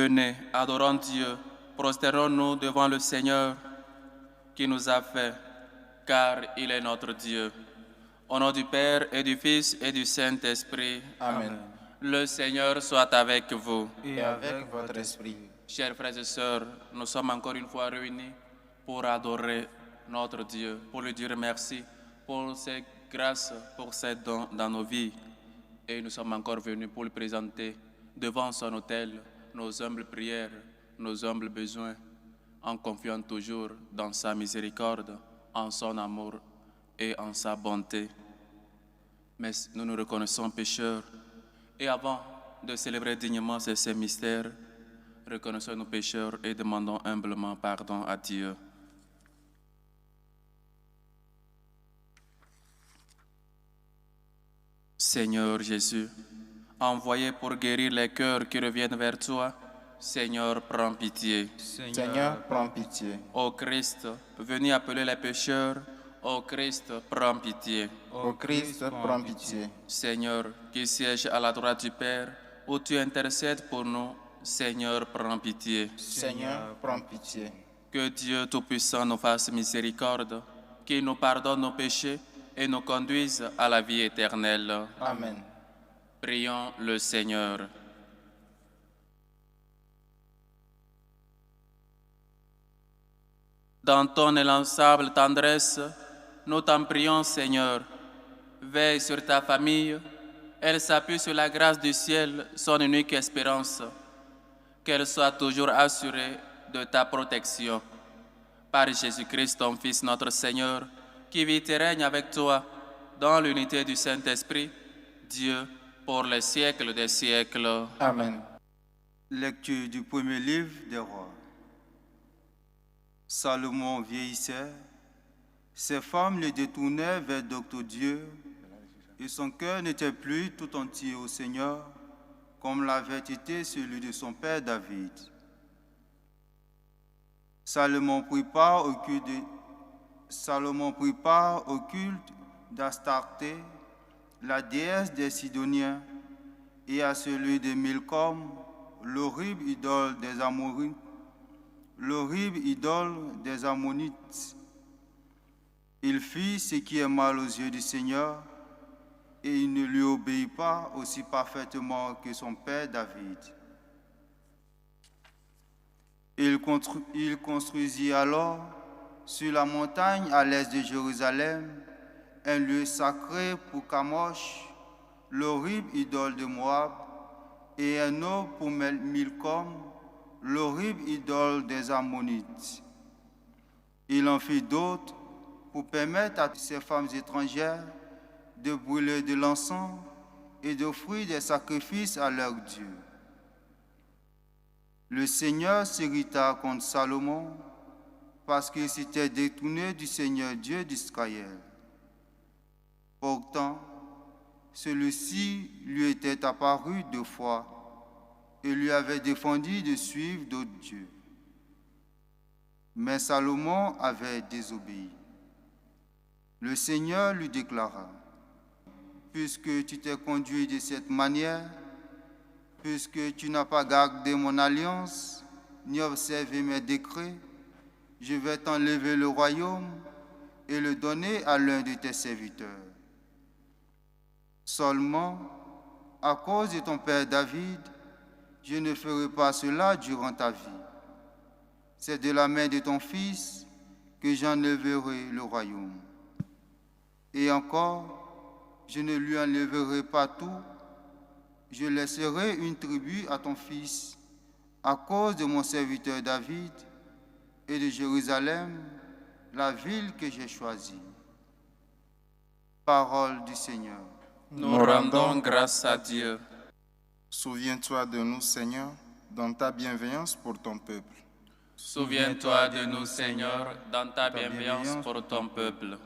Venez, adorons Dieu, prosternons-nous devant le Seigneur qui nous a fait, car il est notre Dieu. Au nom du Père et du Fils et du Saint-Esprit. Amen. Le Seigneur soit avec vous. Et avec votre esprit. Chers frères et sœurs, nous sommes encore une fois réunis pour adorer notre Dieu, pour lui dire merci pour ses grâces, pour ses dons dans nos vies. Et nous sommes encore venus pour lui présenter devant son autel nos humbles prières, nos humbles besoins, en confiant toujours dans sa miséricorde, en son amour et en sa bonté. Mais nous nous reconnaissons pécheurs, et avant de célébrer dignement ces saints mystères, reconnaissons nos pécheurs et demandons humblement pardon à Dieu. Seigneur Jésus, envoyé pour guérir les cœurs qui reviennent vers toi, Seigneur, prends pitié. Seigneur, prends pitié. Ô Christ, venu appeler les pécheurs, ô Christ, prends pitié. Ô Christ, prends pitié. Seigneur, qui siège à la droite du Père, où tu intercèdes pour nous, Seigneur, prends pitié. Seigneur, prends pitié. Que Dieu Tout-Puissant nous fasse miséricorde, qu'il nous pardonne nos péchés et nous conduise à la vie éternelle. Amen. Prions le Seigneur. Dans ton élançable tendresse, nous t'en prions, Seigneur. Veille sur ta famille, elle s'appuie sur la grâce du ciel, son unique espérance. Qu'elle soit toujours assurée de ta protection. Par Jésus-Christ, ton Fils, notre Seigneur, qui vit et règne avec toi, dans l'unité du Saint-Esprit, Dieu, pour les siècles des siècles. Amen. Lecture du premier livre des rois. Salomon vieillissait, ses femmes le détournaient vers d'autres dieux, et son cœur n'était plus tout entier au Seigneur, comme l'avait été celui de son père David. Salomon prit part au culte d'Astarté, la déesse des Sidoniens, et à celui de Milcom, l'horrible idole des Ammonites. Il fit ce qui est mal aux yeux du Seigneur, et il ne lui obéit pas aussi parfaitement que son père David. Il construisit alors sur la montagne à l'est de Jérusalem un lieu sacré pour Kamosh, l'horrible idole de Moab, et un autre pour Milcom, l'horrible idole des Ammonites. Il en fit d'autres pour permettre à ces femmes étrangères de brûler de l'encens et d'offrir des sacrifices à leur Dieu. Le Seigneur s'irrita contre Salomon parce qu'il s'était détourné du Seigneur Dieu d'Israël. Pourtant, celui-ci lui était apparu 2 fois et lui avait défendu de suivre d'autres dieux. Mais Salomon avait désobéi. Le Seigneur lui déclara: « Puisque tu t'es conduit de cette manière, puisque tu n'as pas gardé mon alliance, ni observé mes décrets, je vais t'enlever le royaume et le donner à l'un de tes serviteurs. Seulement, à cause de ton père David, je ne ferai pas cela durant ta vie. C'est de la main de ton fils que j'enlèverai le royaume. Et encore, je ne lui enlèverai pas tout, je laisserai une tribu à ton fils, à cause de mon serviteur David et de Jérusalem, la ville que j'ai choisie. » Parole du Seigneur. Nous rendons grâce à Dieu. Souviens-toi de nous, Seigneur, dans ta bienveillance pour ton peuple. Souviens-toi de nous, Seigneur, dans ta bienveillance pour ton peuple.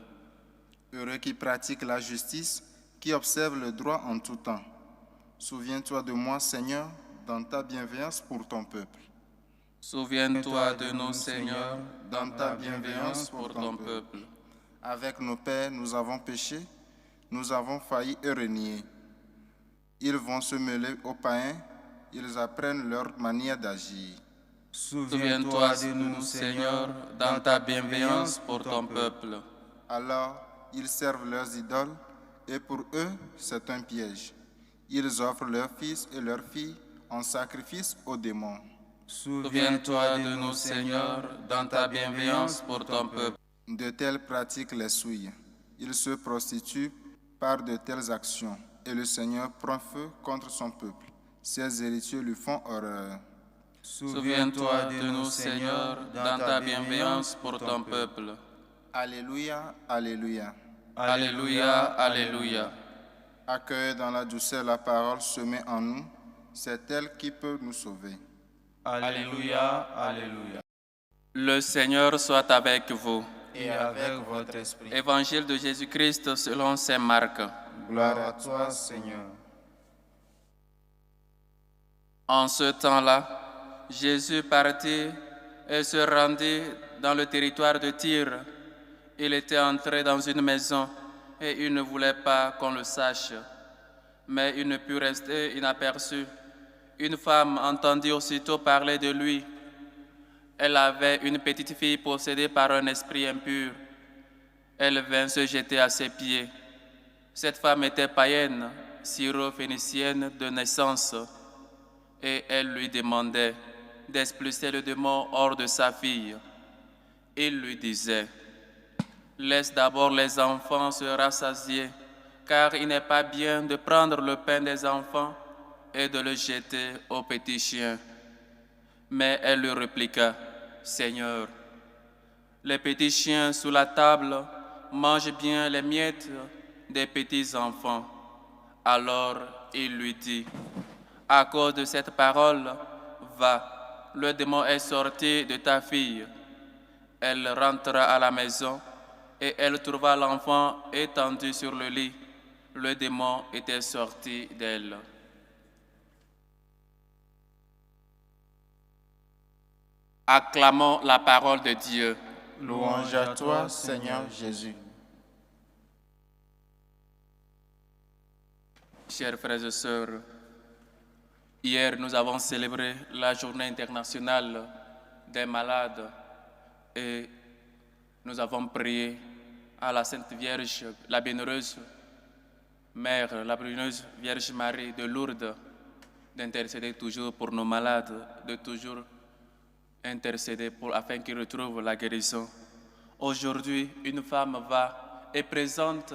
Heureux qui pratique la justice, qui observe le droit en tout temps. Souviens-toi de moi, Seigneur, dans ta bienveillance pour ton peuple. Souviens-toi de nous, Seigneur, dans ta bienveillance pour ton peuple. Avec nos pères, nous avons péché, nous avons failli et renié. Ils vont se mêler aux païens, ils apprennent leur manière d'agir. Souviens-toi de nous, Seigneur, dans ta bienveillance pour ton peuple. Alors, ils servent leurs idoles, et pour eux, c'est un piège. Ils offrent leurs fils et leurs filles en sacrifice aux démons. Souviens-toi de nous, Seigneur, dans ta bienveillance pour ton peuple. De telles pratiques les souillent. Ils se prostituent par de telles actions, et le Seigneur prend feu contre son peuple. Ses héritiers lui font horreur. Souviens-toi de nous, Seigneur, dans ta bienveillance pour ton peuple. Alléluia, Alléluia. Alléluia, Alléluia. Accueille dans la douceur la parole semée en nous, c'est elle qui peut nous sauver. Alléluia, Alléluia. Le Seigneur soit avec vous. Et avec votre esprit. Évangile de Jésus-Christ selon saint Marc. Gloire à toi, Seigneur. En ce temps-là, Jésus partit et se rendit dans le territoire de Tyr. Il était entré dans une maison et il ne voulait pas qu'on le sache. Mais il ne put rester inaperçu. Une femme entendit aussitôt parler de lui. Elle avait une petite fille possédée par un esprit impur. Elle vint se jeter à ses pieds. Cette femme était païenne, syro-phénicienne de naissance, et elle lui demandait d'expulser le démon hors de sa fille. Il lui disait: laisse d'abord les enfants se rassasier, car il n'est pas bien de prendre le pain des enfants et de le jeter aux petits chiens. Mais elle lui répliqua: Seigneur, les petits chiens sous la table mangent bien les miettes des petits enfants. Alors il lui dit: à cause de cette parole, va, le démon est sorti de ta fille. Elle rentra à la maison et elle trouva l'enfant étendu sur le lit. Le démon était sorti d'elle. Acclamons la parole de Dieu. Louange à toi, Seigneur Jésus. Chers frères et sœurs, hier nous avons célébré la journée internationale des malades et nous avons prié à la Sainte Vierge, la bienheureuse Mère, la bienheureuse Vierge Marie de Lourdes, d'intercéder toujours pour nos malades, de toujours intercéder afin qu'ils retrouvent la guérison. Aujourd'hui, une femme va et présente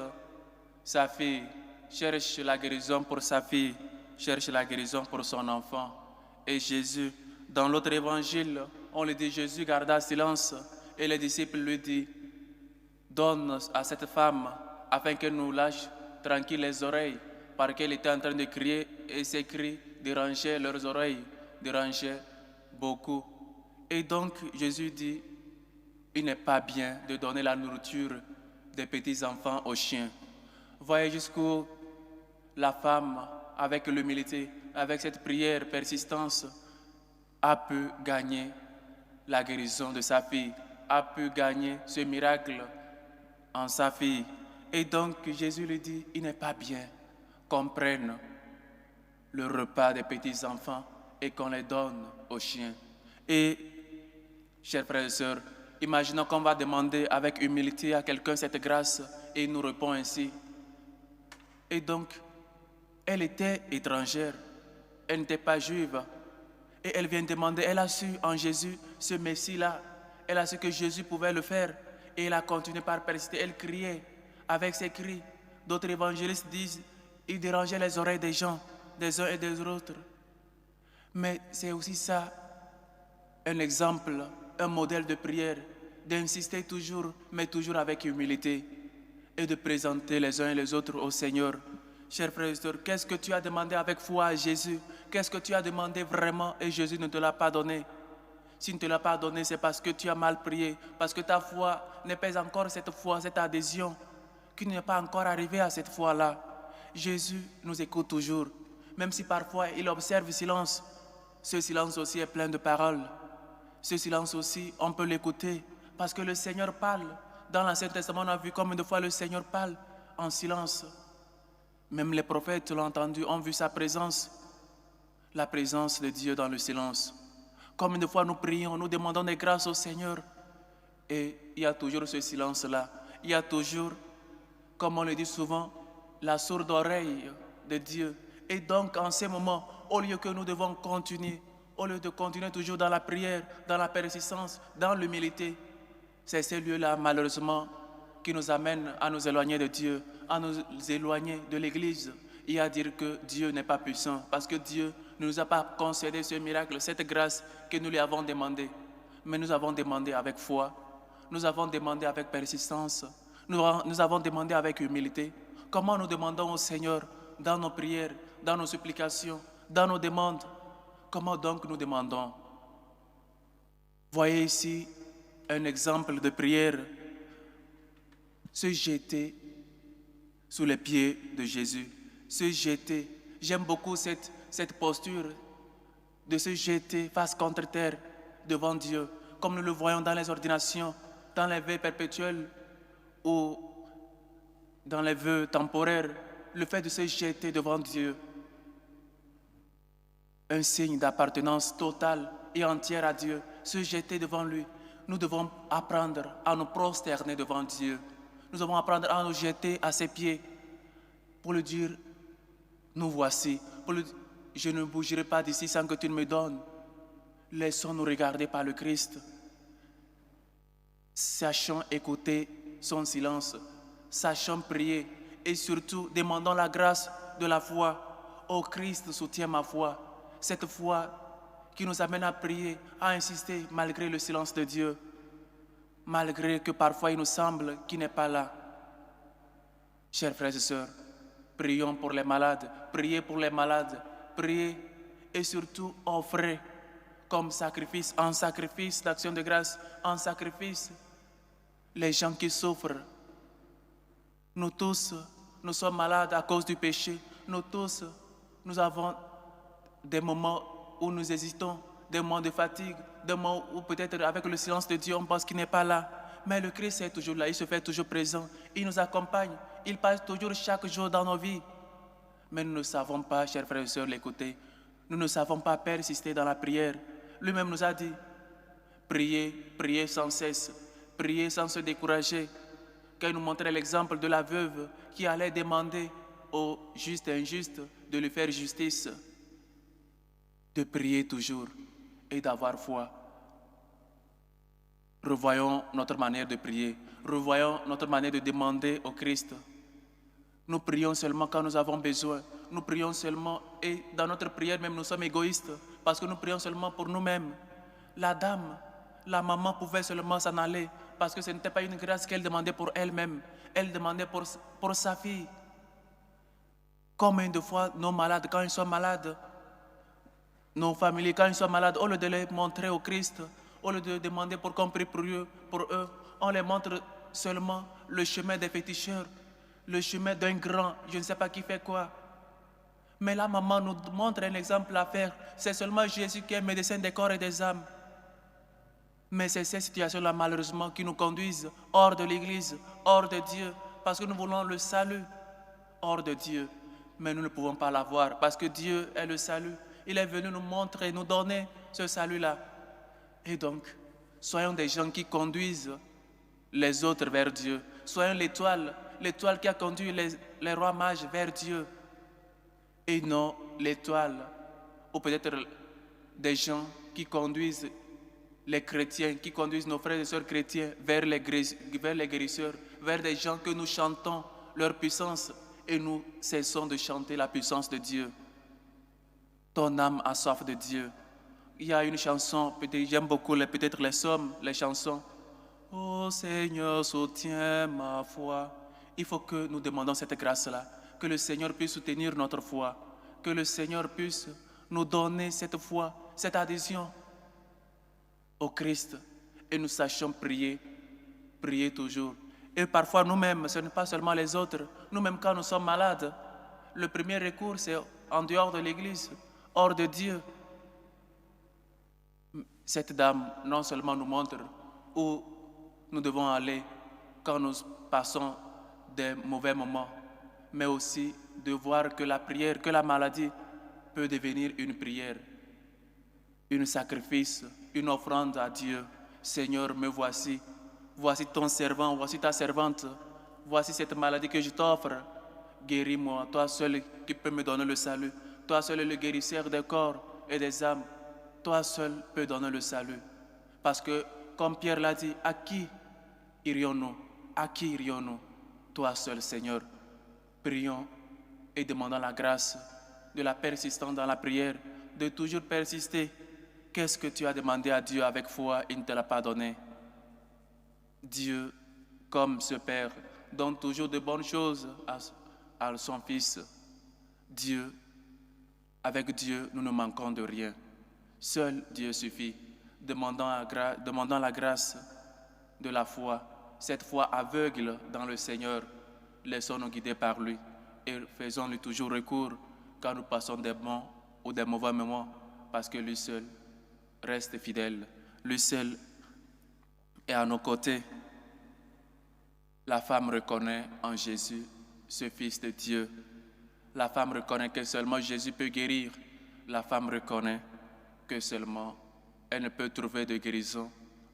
sa fille, cherche la guérison pour sa fille, cherche la guérison pour son enfant. Et Jésus, dans l'autre évangile, on lui dit, Jésus garda silence et les disciples lui disent, donne à cette femme afin qu'elle nous lâche tranquille les oreilles, parce qu'elle était en train de crier et ses cris dérangeaient leurs oreilles, dérangeaient beaucoup. Et donc Jésus dit, il n'est pas bien de donner la nourriture des petits enfants aux chiens. Voyez jusqu'où la femme, avec l'humilité, avec cette prière, persistance, a pu gagner la guérison de sa fille, a pu gagner ce miracle en sa fille. Et donc Jésus lui dit, il n'est pas bien qu'on prenne le repas des petits enfants et qu'on les donne aux chiens. Et, chers frères et sœurs, imaginons qu'on va demander avec humilité à quelqu'un cette grâce et il nous répond ainsi. Et donc, elle était étrangère, elle n'était pas juive. Et elle vient demander, elle a su en Jésus ce Messie-là. Elle a su que Jésus pouvait le faire. Et elle a continué par persister. Elle criait avec ses cris. D'autres évangélistes disent, il dérangeait les oreilles des gens, des uns et des autres. Mais c'est aussi ça, un exemple, un modèle de prière, d'insister toujours, mais toujours avec humilité, et de présenter les uns et les autres au Seigneur. Chers frères et sœurs, qu'est-ce que tu as demandé avec foi à Jésus? Qu'est-ce que tu as demandé vraiment et Jésus ne te l'a pas donné? S'il ne te l'a pas donné, c'est parce que tu as mal prié, parce que ta foi n'est pas encore cette foi, cette adhésion, qui n'est pas encore arrivé à cette foi-là. Jésus nous écoute toujours, même si parfois il observe le silence. Ce silence aussi est plein de paroles. Ce silence aussi, on peut l'écouter, parce que le Seigneur parle. Dans l'Ancien Testament, on a vu combien de fois le Seigneur parle en silence. Même les prophètes l'ont entendu, ont vu sa présence. la présence de Dieu dans le silence. Comme une fois nous prions, nous demandons des grâces au Seigneur. Et il y a toujours ce silence-là. Il y a toujours, comme on le dit souvent, la sourde oreille de Dieu. Et donc, en ces moments, au lieu que nous devons continuer, au lieu de continuer toujours dans la prière, dans la persistance, dans l'humilité, c'est ces lieux-là, malheureusement, qui nous amènent à nous éloigner de Dieu, à nous éloigner de l'Église et à dire que Dieu n'est pas puissant, parce que Dieu ne nous a pas concédé ce miracle, cette grâce que nous lui avons demandé. Mais nous avons demandé avec foi, nous avons demandé avec persistance, nous avons demandé avec humilité. Comment nous demandons au Seigneur dans nos prières, dans nos supplications, dans nos demandes? Comment donc nous demandons? Voyez ici un exemple de prière. Se jeter sous les pieds de Jésus. Se jeter. J'aime beaucoup cette posture de se jeter face contre terre devant Dieu, comme nous le voyons dans les ordinations, dans les vœux perpétuels ou dans les vœux temporaires, le fait de se jeter devant Dieu, un signe d'appartenance totale et entière à Dieu, se jeter devant lui. Nous devons apprendre à nous prosterner devant Dieu. Nous devons apprendre à nous jeter à ses pieds pour lui dire, nous voici. Je ne bougerai pas d'ici sans que tu me donnes. Laissons-nous regarder par le Christ. Sachons écouter son silence. Sachons prier et surtout demandons la grâce de la foi. Ô Christ, soutiens ma foi. Cette foi qui nous amène à prier, à insister malgré le silence de Dieu, malgré que parfois il nous semble qu'il n'est pas là. Chers frères et sœurs, prions pour les malades, priez pour les malades, priez et surtout offrez comme sacrifice, en sacrifice d'action de grâce, en sacrifice les gens qui souffrent. Nous tous, nous sommes malades à cause du péché. Nous tous, nous avons des moments où nous hésitons, des moments de fatigue, des moments où peut-être avec le silence de Dieu, on pense qu'il n'est pas là. Mais le Christ est toujours là, il se fait toujours présent, il nous accompagne, il passe toujours chaque jour dans nos vies. Mais nous ne savons pas, chers frères et sœurs, l'écouter. Nous ne savons pas persister dans la prière. Lui-même nous a dit, priez, priez sans cesse, priez sans se décourager. Quand il nous montrait l'exemple de la veuve qui allait demander au juste et injuste de lui faire justice, de prier toujours et d'avoir foi. Revoyons notre manière de prier, revoyons notre manière de demander au Christ. Nous prions seulement quand nous avons besoin. Nous prions seulement et dans notre prière même nous sommes égoïstes parce que nous prions seulement pour nous-mêmes. La dame, la maman pouvait seulement s'en aller parce que ce n'était pas une grâce qu'elle demandait pour elle-même. Elle demandait pour sa fille. Combien de fois nos malades, quand ils sont malades, nos familles, quand ils sont malades, au lieu de les montrer au Christ, au lieu de demander pour qu'on prie pour eux, on les montre seulement le chemin des féticheurs, le chemin d'un grand, je ne sais pas qui fait quoi. Mais la maman nous montre un exemple à faire. C'est seulement Jésus qui est médecin des corps et des âmes. Mais c'est ces situations-là, malheureusement, qui nous conduisent hors de l'Église, hors de Dieu, parce que nous voulons le salut hors de Dieu. Mais nous ne pouvons pas l'avoir, parce que Dieu est le salut. Il est venu nous montrer, nous donner ce salut-là. Et donc, soyons des gens qui conduisent les autres vers Dieu. Soyons l'étoile qui a conduit les rois mages vers Dieu. Et non l'étoile, ou peut-être des gens qui conduisent les chrétiens, qui conduisent nos frères et sœurs chrétiens vers les guérisseurs, vers des gens que nous chantons leur puissance et nous cessons de chanter la puissance de Dieu. Ton âme a soif de Dieu. Il y a une chanson, j'aime beaucoup peut-être les psaumes, les chansons. Ô Seigneur, soutiens ma foi. Il faut que nous demandons cette grâce-là, que le Seigneur puisse soutenir notre foi, que le Seigneur puisse nous donner cette foi, cette adhésion au Christ et nous sachions prier, prier toujours. Et parfois nous-mêmes, ce n'est pas seulement les autres, nous-mêmes quand nous sommes malades, le premier recours c'est en dehors de l'Église, hors de Dieu. Cette dame non seulement nous montre où nous devons aller quand nous passons des mauvais moments, mais aussi de voir que la prière, que la maladie peut devenir une prière, un sacrifice, une offrande à Dieu. Seigneur, me voici. Voici ton servant, voici ta servante. Voici cette maladie que je t'offre. Guéris-moi, toi seul qui peux me donner le salut. Toi seul est le guérisseur des corps et des âmes. Toi seul peux donner le salut. Parce que, comme Pierre l'a dit, à qui irions-nous? À qui irions-nous? Toi seul, Seigneur. Prions et demandons la grâce de la persistance dans la prière, de toujours persister. Qu'est-ce que tu as demandé à Dieu avec foi, il ne te l'a pas donné. Dieu, comme ce Père, donne toujours de bonnes choses à son Fils. Dieu, avec Dieu, nous ne manquons de rien. Seul Dieu suffit. Demandons la grâce de la foi, cette foi aveugle dans le Seigneur. Laissons-nous guider par lui et faisons-lui toujours recours quand nous passons des bons ou des mauvais moments, parce que lui seul reste fidèle. Lui seul est à nos côtés. La femme reconnaît en Jésus ce Fils de Dieu. La femme reconnaît que seulement Jésus peut guérir. La femme reconnaît que seulement elle ne peut trouver de guérison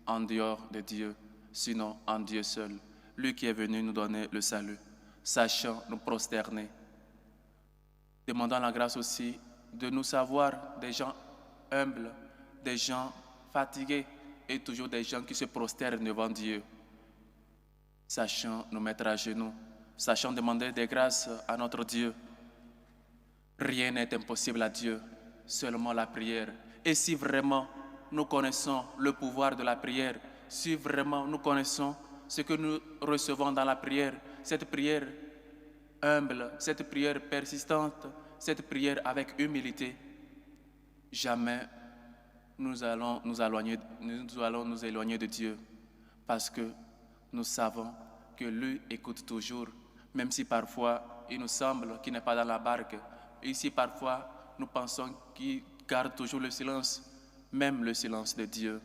en dehors de Dieu, sinon en Dieu seul, lui qui est venu nous donner le salut. Sachant nous prosterner. Demandons la grâce aussi de nous savoir des gens humbles, des gens fatigués et toujours des gens qui se prosternent devant Dieu. Sachant nous mettre à genoux, sachant demander des grâces à notre Dieu. Rien n'est impossible à Dieu, seulement la prière. Et si vraiment nous connaissons le pouvoir de la prière, si vraiment nous connaissons ce que nous recevons dans la prière, cette prière humble, cette prière persistante, cette prière avec humilité, jamais nous allons nous éloigner de Dieu, parce que nous savons que lui écoute toujours, même si parfois il nous semble qu'il n'est pas dans la barque, et si parfois nous pensons qu'il garde toujours le silence. Même le silence de Dieu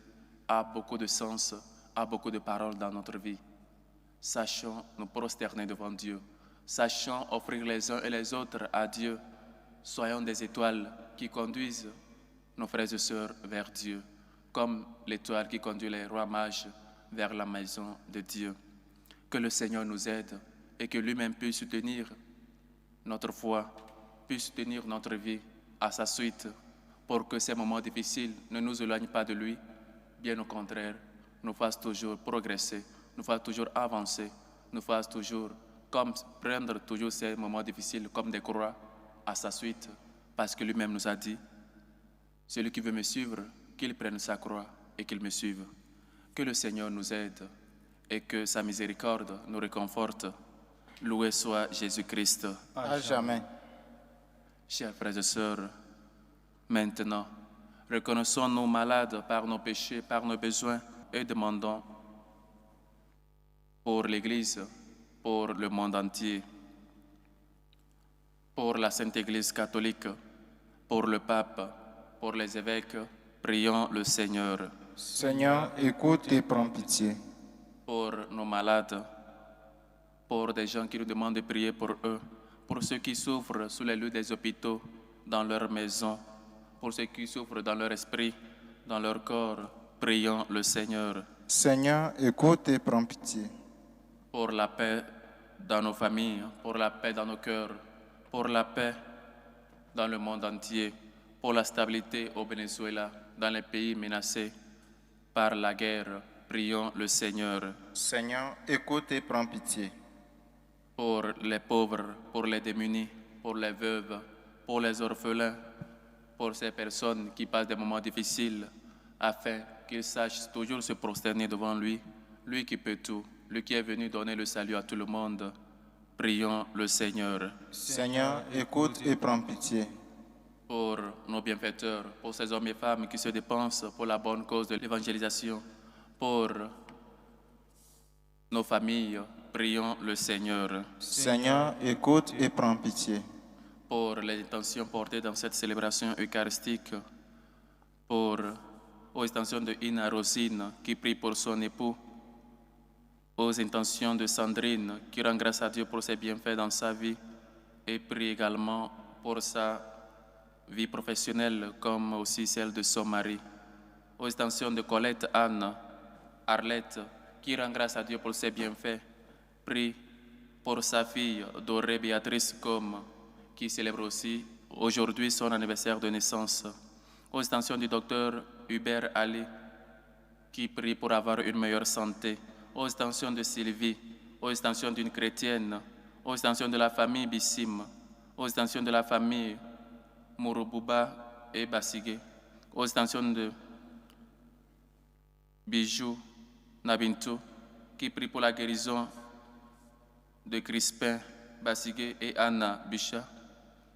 a beaucoup de sens, a beaucoup de paroles dans notre vie. Sachons nous prosterner devant Dieu. Sachons offrir les uns et les autres à Dieu. Soyons des étoiles qui conduisent nos frères et sœurs vers Dieu, comme l'étoile qui conduit les rois mages vers la maison de Dieu. Que le Seigneur nous aide et que lui-même puisse soutenir notre foi, puisse soutenir notre vie à sa suite, pour que ces moments difficiles ne nous éloignent pas de lui, bien au contraire, nous fassent toujours progresser, nous fassent toujours avancer, nous fassent toujours prendre toujours ces moments difficiles comme des croix à sa suite, parce que lui-même nous a dit, celui qui veut me suivre, qu'il prenne sa croix et qu'il me suive. Que le Seigneur nous aide et que sa miséricorde nous réconforte. Loué soit Jésus-Christ. À jamais. Chers frères et sœurs, maintenant, reconnaissons-nous malades par nos péchés, par nos besoins et demandons pour l'Église, pour le monde entier, pour la Sainte Église catholique, pour le pape, pour les évêques, prions le Seigneur. Seigneur, écoute et prends pitié. Pour nos malades, pour des gens qui nous demandent de prier pour eux, pour ceux qui souffrent sous les lits des hôpitaux, dans leur maison, pour ceux qui souffrent dans leur esprit, dans leur corps, prions le Seigneur. Seigneur, écoute et prends pitié. Pour la paix dans nos familles, pour la paix dans nos cœurs, pour la paix dans le monde entier, pour la stabilité au Venezuela, dans les pays menacés par la guerre, prions le Seigneur. Seigneur, écoute et prends pitié. Pour les pauvres, pour les démunis, pour les veuves, pour les orphelins, pour ces personnes qui passent des moments difficiles, afin qu'ils sachent toujours se prosterner devant lui, lui qui peut tout, lui qui est venu donner le salut à tout le monde. Prions le Seigneur. Seigneur, écoute et prends pitié. Pour nos bienfaiteurs, pour ces hommes et femmes qui se dépensent pour la bonne cause de l'évangélisation, pour nos familles, prions le Seigneur. Seigneur, écoute et prends pitié. Pour les intentions portées dans cette célébration eucharistique, aux intentions de Ina Rosine qui prie pour son époux, aux intentions de Sandrine qui rend grâce à Dieu pour ses bienfaits dans sa vie et prie également pour sa vie professionnelle comme aussi celle de son mari. Aux intentions de Colette, Anne, Arlette, qui rend grâce à Dieu pour ses bienfaits. Prie pour sa fille Dorée Béatrice Comme, qui célèbre aussi aujourd'hui son anniversaire de naissance. Aux intentions du docteur Hubert Ali, qui prie pour avoir une meilleure santé. Aux intentions de Sylvie, aux intentions d'une chrétienne, aux intentions de la famille Bissim, aux intentions de la famille Mouroububa et Bassigué, aux intentions de Bijou Nabintou, qui prie pour la guérison de Crispin Bassigué et Anna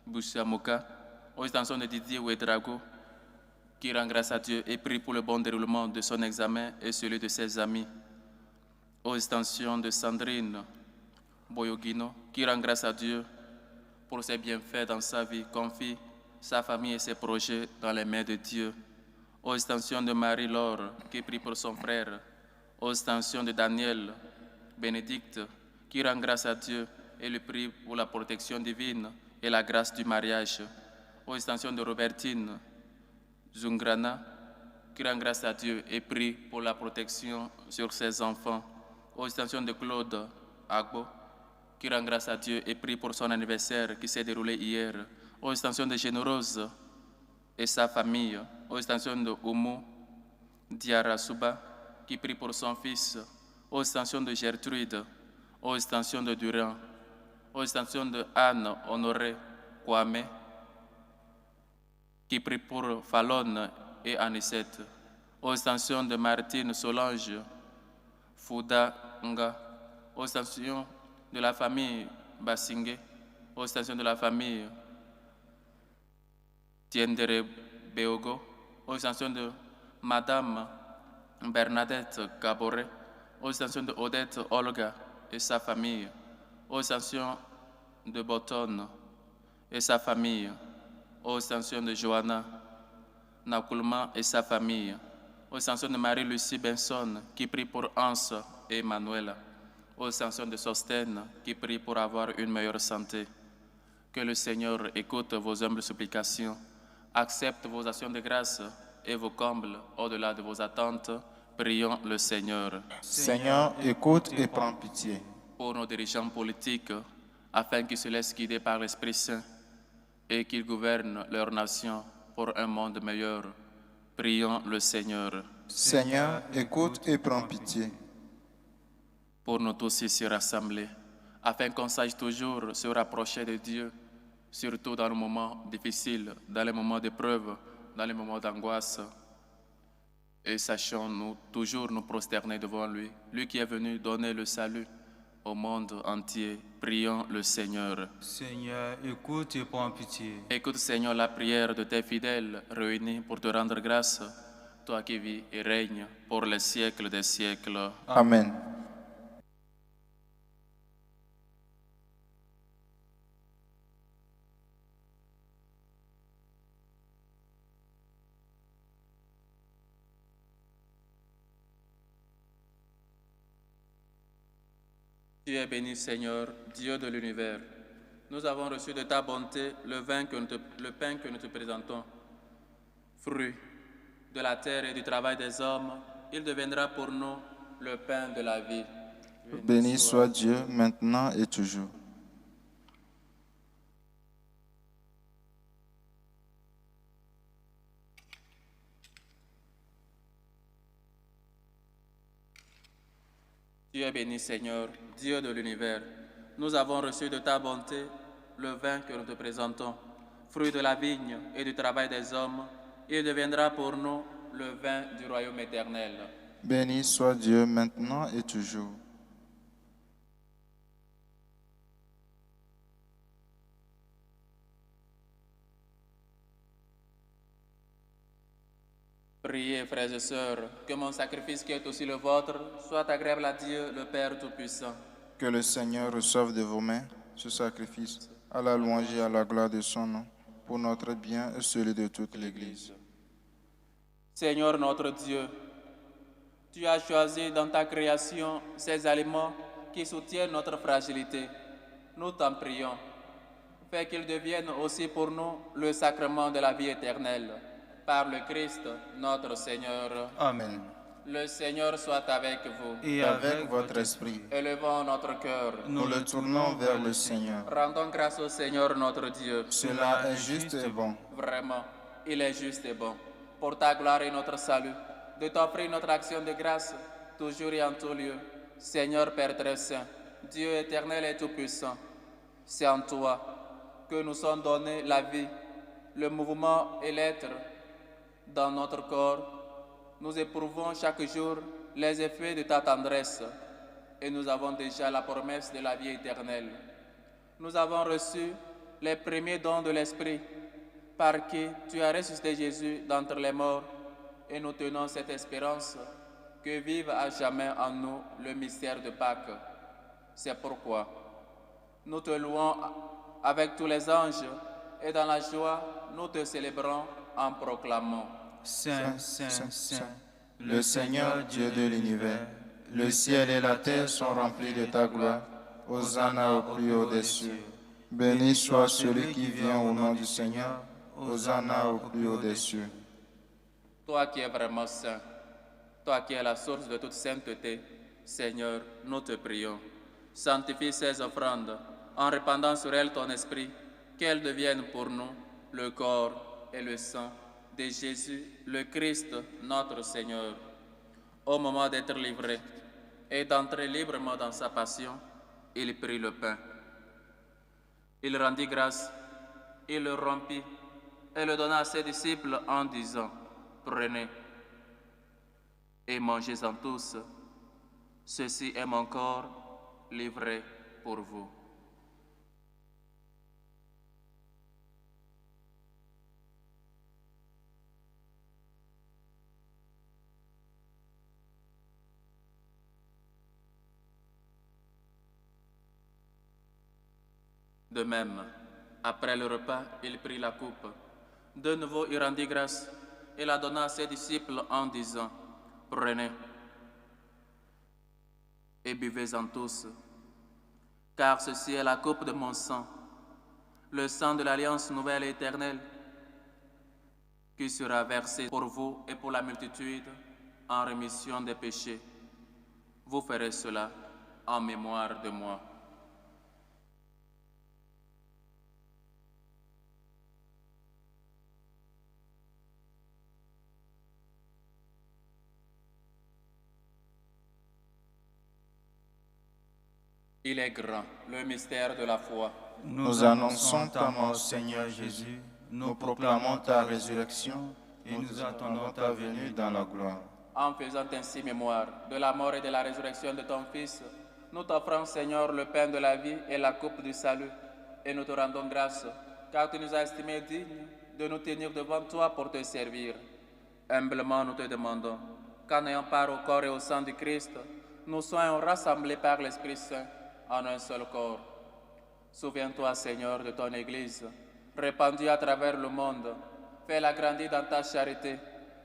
Boucha Moka, aux intentions de Didier Ouedrago, qui rend grâce à Dieu et prie pour le bon déroulement de son examen et celui de ses amis. Aux intentions de Sandrine Boyogino, qui rend grâce à Dieu pour ses bienfaits dans sa vie, confie sa famille et ses projets dans les mains de Dieu. Aux intentions de Marie-Laure, qui prie pour son frère. Aux intentions de Daniel Bénédicte, qui rend grâce à Dieu et le prie pour la protection divine et la grâce du mariage. Aux intentions de Robertine Zungrana, qui rend grâce à Dieu et prie pour la protection sur ses enfants. Aux intentions de Claude Agbo, qui rend grâce à Dieu et prie pour son anniversaire qui s'est déroulé hier. Aux intentions de Générose et sa famille. Aux intentions de Oumu Diarasuba, qui prie pour son fils. Aux intentions de Gertrude. Aux intentions de Durand. Aux intentions de Anne Honoré Kwame, qui prie pour Fallon et Anisette. Aux intentions de Martine Solange Fouda Nga. Aux intentions de la famille Bassingé. Aux intentions de la famille Tiendere Beogo. Aux intentions de Madame Bernadette Gaboré. Aux intentions de Odette Olga et sa famille. Aux intentions de Botton et sa famille. Aux intentions de Johanna Nakulma et sa famille. Aux intentions de Marie-Lucie Benson, qui prie pour Anse et Manuela. Aux intentions de Sostène, qui prie pour avoir une meilleure santé. Que le Seigneur écoute vos humbles supplications, accepte vos actions de grâce et vous comble au-delà de vos attentes. Prions le Seigneur. Seigneur, écoute et prends pitié. Pour nos dirigeants politiques, afin qu'ils se laissent guider par l'Esprit Saint et qu'ils gouvernent leur nation pour un monde meilleur. Prions le Seigneur. Seigneur, écoute et prends pitié. Pour nous tous ici rassemblés, afin qu'on sache toujours se rapprocher de Dieu, surtout dans les moments difficiles, dans les moments d'épreuve, dans les moments d'angoisse. Et sachons-nous toujours nous prosterner devant lui, lui qui est venu donner le salut au monde entier. Prions le Seigneur. Seigneur, écoute et prends pitié. Écoute, Seigneur, la prière de tes fidèles réunis pour te rendre grâce, toi qui vis et règnes pour les siècles des siècles. Amen. Tu es béni, Seigneur, Dieu de l'univers. Nous avons reçu de ta bonté le pain que nous te présentons. Fruit de la terre et du travail des hommes, il deviendra pour nous le pain de la vie. Béni soit Dieu, maintenant et toujours. Tu es béni, Seigneur, Dieu de l'univers. Nous avons reçu de ta bonté le vin que nous te présentons. Fruit de la vigne et du travail des hommes, il deviendra pour nous le vin du royaume éternel. Béni soit Dieu, maintenant et toujours. Priez, frères et sœurs, que mon sacrifice qui est aussi le vôtre soit agréable à Dieu, le Père Tout-Puissant. Que le Seigneur reçoive de vos mains ce sacrifice à la louange et à la gloire de son nom, pour notre bien et celui de toute l'Église. Seigneur notre Dieu, tu as choisi dans ta création ces aliments qui soutiennent notre fragilité. Nous t'en prions. Fais qu'il devienne aussi pour nous le sacrement de la vie éternelle. Par le Christ, notre Seigneur. Amen. Le Seigneur soit avec vous. Et avec votre esprit. Élevons notre cœur. Nous le tournons vers le Seigneur. Rendons grâce au Seigneur notre Dieu. Cela est juste et bon. Vraiment, il est juste et bon. Pour ta gloire et notre salut, de t'offrir notre action de grâce, toujours et en tout lieu. Seigneur Père très saint, Dieu éternel et tout-puissant, c'est en toi que nous sommes donnés la vie, le mouvement et l'être dans notre corps. Nous éprouvons chaque jour les effets de ta tendresse et nous avons déjà la promesse de la vie éternelle. Nous avons reçu les premiers dons de l'Esprit par qui tu as ressuscité Jésus d'entre les morts et nous tenons cette espérance que vive à jamais en nous le mystère de Pâques. C'est pourquoi nous te louons avec tous les anges et dans la joie nous te célébrons en proclamant. Saint, Saint, Saint, Le Seigneur Dieu de l'univers, le ciel et la terre sont remplis de ta gloire. Hosanna au plus haut des cieux. Béni soit celui qui vient au nom du Seigneur. Hosanna au plus haut des cieux. Toi qui es vraiment saint, toi qui es la source de toute sainteté, Seigneur, nous te prions. Sanctifie ces offrandes en répandant sur elles ton esprit, qu'elles deviennent pour nous le corps et le sang de Jésus, le Christ, notre Seigneur. Au moment d'être livré et d'entrer librement dans sa passion, il prit le pain. Il rendit grâce, il le rompit et le donna à ses disciples en disant, « Prenez et mangez-en tous, ceci est mon corps livré pour vous. » De même, après le repas, il prit la coupe. De nouveau, il rendit grâce et la donna à ses disciples en disant, « Prenez et buvez-en tous, car ceci est la coupe de mon sang, le sang de l'alliance nouvelle et éternelle, qui sera versé pour vous et pour la multitude en rémission des péchés. Vous ferez cela en mémoire de moi. » Il est grand, le mystère de la foi. Nous annonçons ta mort, Seigneur Jésus. Nous proclamons ta résurrection et nous attendons ta venue dans la gloire. En faisant ainsi mémoire de la mort et de la résurrection de ton Fils, nous t'offrons, Seigneur, le pain de la vie et la coupe du salut, et nous te rendons grâce, car tu nous as estimés dignes de nous tenir devant toi pour te servir. Humblement, nous te demandons qu'en ayant part au corps et au sang du Christ, nous soyons rassemblés par l'Esprit Saint en un seul corps. Souviens-toi, Seigneur, de ton Église, répandue à travers le monde. Fais-la grandir dans ta charité,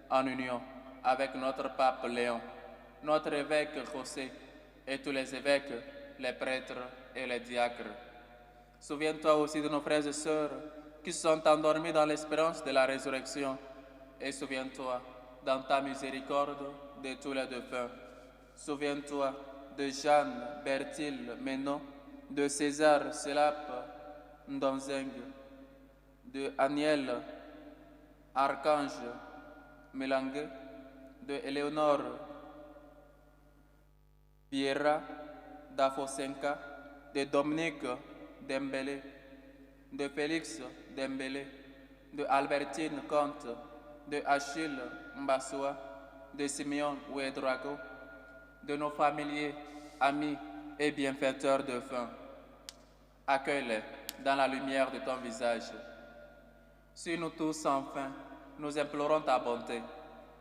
en union avec notre pape Léon, notre évêque José et tous les évêques, les prêtres et les diacres. Souviens-toi aussi de nos frères et sœurs qui sont endormis dans l'espérance de la résurrection. Et souviens-toi, dans ta miséricorde, de tous les défunts. Souviens-toi de Jeanne, Berthile, Ménon, de César, Selap, Ndonzeng, de Aniel, Archange, Mélangue, de Éléonore, Pierra, Dafosenka, de Dominique Dembélé, de Félix Dembélé, de Albertine Comte, de Achille Mbassoua, de Simeon Ouedrago, de nos familiers, amis et bienfaiteurs de faim. Accueille-les dans la lumière de ton visage. Si nous tous, enfin, nous implorons ta bonté,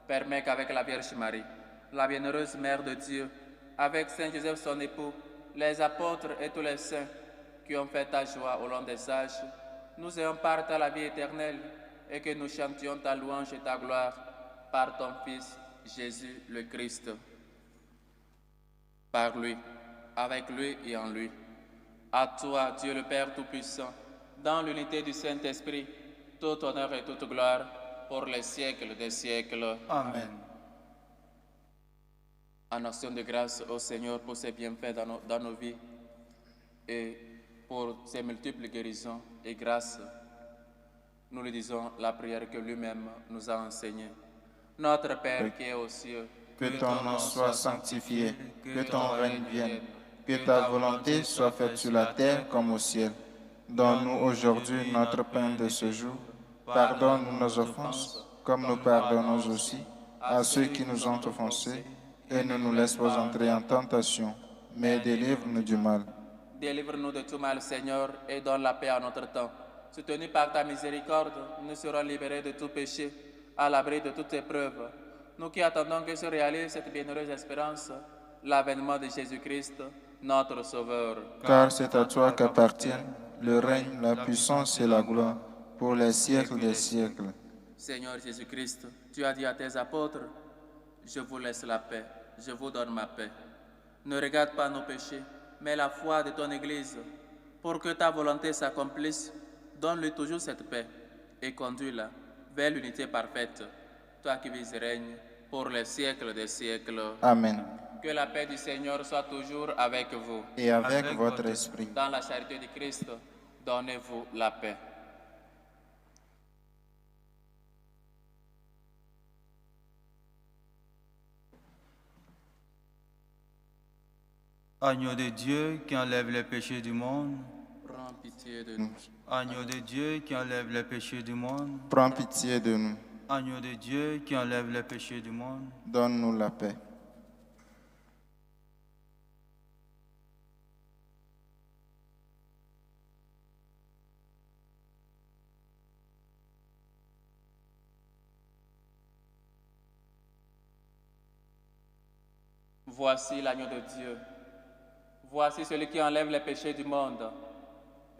permets qu'avec la Vierge Marie, la bienheureuse Mère de Dieu, avec Saint Joseph son époux, les apôtres et tous les saints qui ont fait ta joie au long des âges, nous ayons part à la vie éternelle et que nous chantions ta louange et ta gloire par ton Fils Jésus le Christ. Par lui, avec lui et en lui. À toi, Dieu le Père Tout-Puissant, dans l'unité du Saint-Esprit, tout honneur et toute gloire pour les siècles des siècles. Amen. En action de grâce au Seigneur pour ses bienfaits dans nos vies et pour ses multiples guérisons et grâces, nous lui disons la prière que lui-même nous a enseignée. Notre Père qui est aux cieux, Que ton nom soit sanctifié, que ton règne vienne, que ta volonté soit faite sur la terre comme au ciel. Donne-nous aujourd'hui notre pain de ce jour. Pardonne-nous nos offenses, comme nous pardonnons aussi à ceux qui nous ont offensés, et ne nous laisse pas entrer en tentation, mais délivre-nous du mal. Délivre-nous de tout mal, Seigneur, et donne la paix à notre temps. Soutenus par ta miséricorde, nous serons libérés de tout péché, à l'abri de toute épreuve. Nous qui attendons que se réalise cette bienheureuse espérance, l'avènement de Jésus-Christ, notre Sauveur. Car c'est à toi qu'appartiennent le règne, la puissance et la gloire, pour les siècles des siècles. Seigneur Jésus-Christ, tu as dit à tes apôtres, je vous laisse la paix, je vous donne ma paix. Ne regarde pas nos péchés, mais la foi de ton Église. Pour que ta volonté s'accomplisse, donne-lui toujours cette paix et conduis-la vers l'unité parfaite, toi qui vis et règnes pour les siècles des siècles. Amen. Que la paix du Seigneur soit toujours avec vous. Et avec votre esprit. Dans la charité de Christ, donnez-vous la paix. Agneau de Dieu qui enlève les péchés du monde. Prends pitié de nous. Agneau de Dieu qui enlève les péchés du monde. Prends pitié de nous. Agneau de Dieu qui enlève les péchés du monde. Donne-nous la paix. Voici l'agneau de Dieu. Voici celui qui enlève les péchés du monde.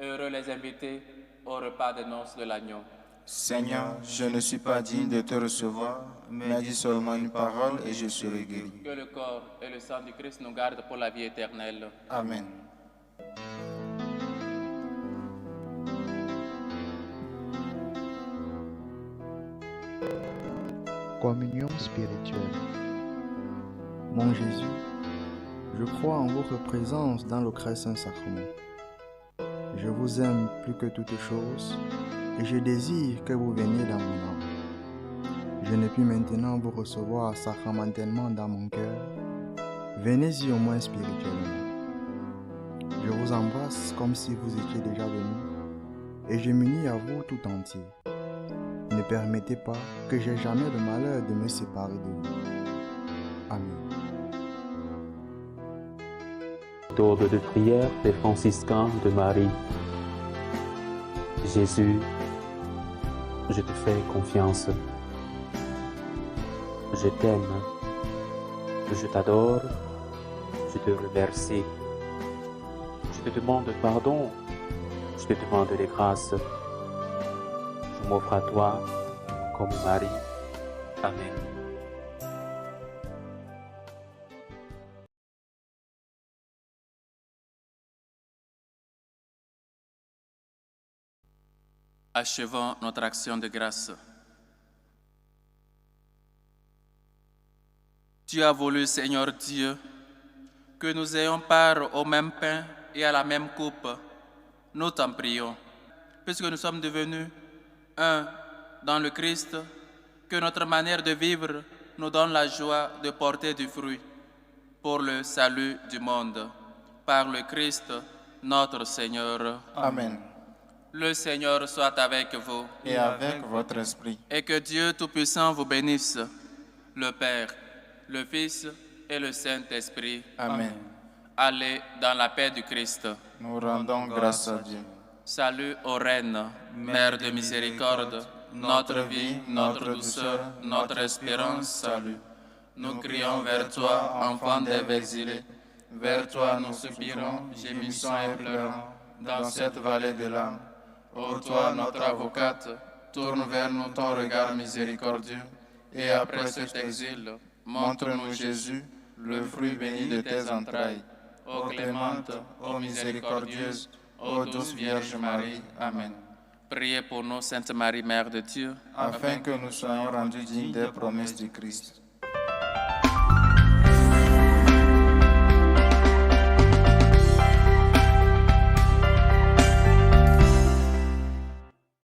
Heureux les invités au repas des noces de l'agneau. Seigneur, je ne suis pas digne de te recevoir, mais dis seulement une parole et je serai guéri. Que le corps et le sang du Christ nous gardent pour la vie éternelle. Amen. Communion spirituelle. Mon Jésus, je crois en votre présence dans le Christ Saint-Sacrement. Je vous aime plus que toute chose et je désire que vous veniez dans mon âme. Je ne puis maintenant vous recevoir sacramentellement dans mon cœur. Venez-y au moins spirituellement. Je vous embrasse comme si vous étiez déjà venu et je m'unis à vous tout entier. Ne permettez pas que j'aie jamais le malheur de me séparer de vous. Amen. Méthode de prière des franciscains de Marie. Jésus, je te fais confiance. Je t'aime. Je t'adore. Je te remercie. Je te demande pardon. Je te demande des grâces. Je m'offre à toi comme Marie. Amen. Achevons notre action de grâce. Tu as voulu, Seigneur Dieu, que nous ayons part au même pain et à la même coupe. Nous t'en prions, puisque nous sommes devenus un dans le Christ, que notre manière de vivre nous donne la joie de porter du fruit pour le salut du monde. Par le Christ, notre Seigneur. Amen. Le Seigneur soit avec vous. Et avec votre esprit. Et que Dieu Tout-Puissant vous bénisse, le Père, le Fils et le Saint-Esprit. Amen. Allez dans la paix du Christ. Nous rendons grâce à Dieu. Salut aux reines, Mère de miséricorde, notre vie, notre douceur, notre espérance, salut. Nous crions vers toi, enfant des exilés. Vers toi nous soupirons, gémissons et pleurons, dans cette vallée de larmes. Ô toi, notre avocate, tourne vers nous ton regard miséricordieux, et après cet exil, montre-nous Jésus, le fruit béni de tes entrailles. Ô clémente, ô miséricordieuse, ô douce Vierge Marie. Amen. Priez pour nous, Sainte Marie, Mère de Dieu, Afin que nous soyons rendus dignes des promesses du Christ.